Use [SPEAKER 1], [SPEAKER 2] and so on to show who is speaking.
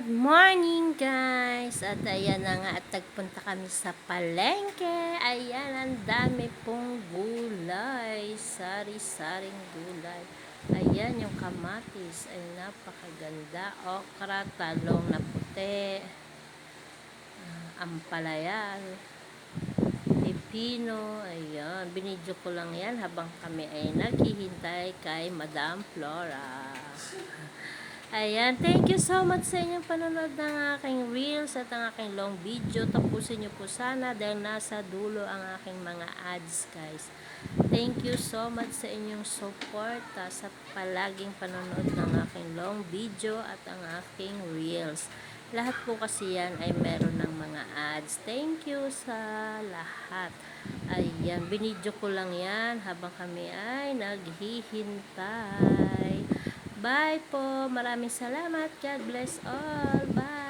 [SPEAKER 1] Good morning guys! At ayan na nga at nagpunta kami sa palengke. Ayan, ang dami pong gulay. Sari-saring gulay. Ayan, yung kamatis ay napakaganda. Okra, talong na puti. Ampalaya. Pipino. Ayan, binidyo ko lang yan habang kami ay naghihintay kay Madam Flora. Ayan, thank you so much sa inyong panonood ng aking reels at ang aking long video. Tapusin nyo po sana dahil nasa dulo ang aking mga ads, guys. Thank you so much sa inyong support sa palaging panonood ng aking long video at ang aking reels. Lahat po kasi yan ay meron ng mga ads. Thank you sa lahat. Ayan, binidyo ko lang yan habang kami ay naghihintay. Bye po. Maraming salamat. God bless all. Bye.